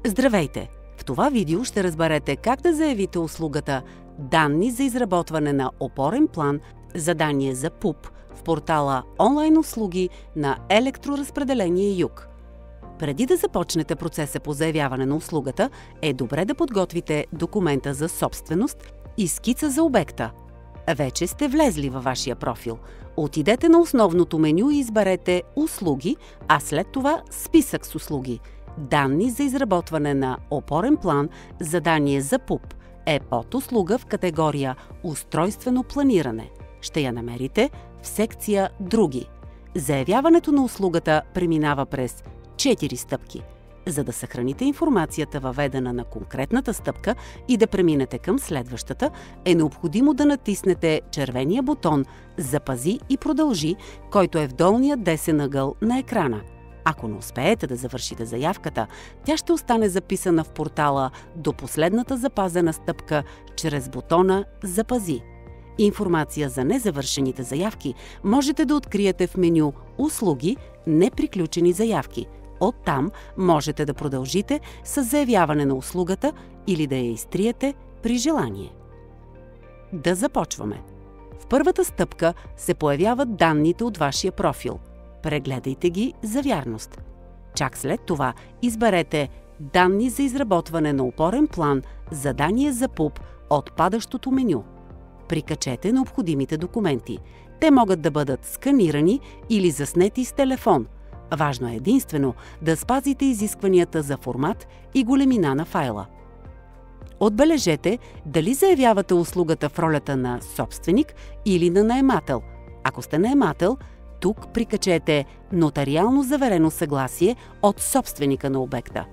Здравейте! В това видео ще разберете как да заявите услугата «Данни за изработване на опорен план, задание за ПУП» в портала онлайн услуги на Електроразпределение ЮГ. Преди да започнете процеса по заявяване на услугата, е добре да подготвите документа за собственост и скица за обекта. Вече сте влезли във вашия профил. Отидете на основното меню и изберете «Услуги», а след това «Списък с услуги». Данни за изработване на опорен план, задание за ПУП е подуслуга в категория «Устройствено планиране». Ще я намерите в секция «Други». Заявяването на услугата преминава през 4 стъпки. За да съхраните информацията, въведена на конкретната стъпка, и да преминете към следващата, е необходимо да натиснете червения бутон «Запази и продължи», който е в долния десен ъгъл на екрана. Ако не успеете да завършите заявката, тя ще остане записана в портала до последната запазена стъпка чрез бутона «Запази». Информация за незавършените заявки можете да откриете в меню «Услуги, неприключени заявки». Оттам можете да продължите с заявяване на услугата или да я изтриете при желание. Да започваме. В първата стъпка се появяват данните от вашия профил. Прегледайте ги за вярност. Чак след това изберете «Данни за изработване на опорен план, задание за ПУП» от падащото меню. Прикачете необходимите документи. Те могат да бъдат сканирани или заснети с телефон. Важно е единствено да спазите изискванията за формат и големина на файла. Отбележете дали заявявате услугата в ролята на собственик или на наемател. Ако сте наемател, тук прикачете нотариално заверено съгласие от собственика на обекта.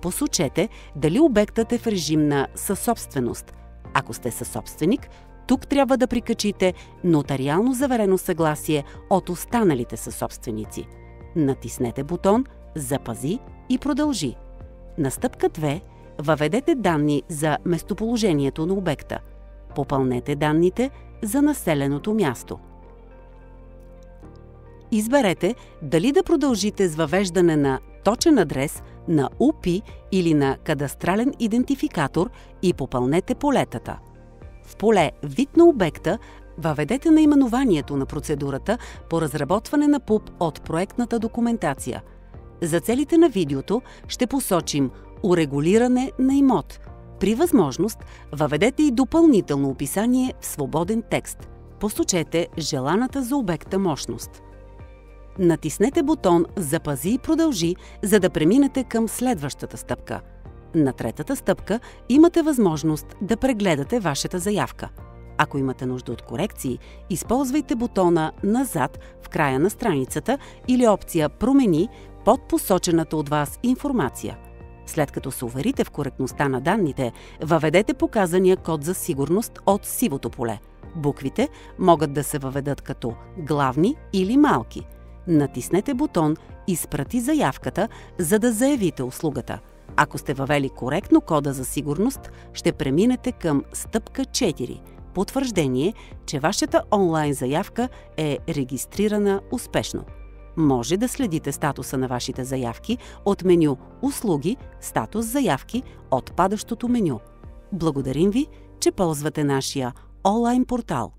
Посочете дали обектът е в режим на съсобственост. Ако сте съсобственик, тук трябва да прикачите нотариално заверено съгласие от останалите съсобственици. Натиснете бутон «Запази и продължи». На стъпка 2 въведете данни за местоположението на обекта. Попълнете данните за населеното място. Изберете дали да продължите с въвеждане на точен адрес, на УПИ или на кадастрален идентификатор и попълнете полетата. В поле «Вид на обекта» въведете наименованието на процедурата по разработване на ПУП от проектната документация. За целите на видеото ще посочим урегулиране на имот. При възможност въведете и допълнително описание в свободен текст. Посочете желаната за обекта мощност. Натиснете бутон «Запази и продължи», за да преминете към следващата стъпка. На третата стъпка имате възможност да прегледате вашата заявка. Ако имате нужда от корекции, използвайте бутона «Назад» в края на страницата или опция «Промени» под посочената от вас информация. След като се уверите в коректността на данните, въведете показания код за сигурност от сивото поле. Буквите могат да се въведат като главни или малки. Натиснете бутон «Изпрати заявката», за да заявите услугата. Ако сте въвели коректно кода за сигурност, ще преминете към стъпка 4 – потвърждение, че вашата онлайн заявка е регистрирана успешно. Може да следите статуса на вашите заявки от меню «Услуги», «Статус заявки» от падащото меню. Благодарим ви, че ползвате нашия онлайн портал.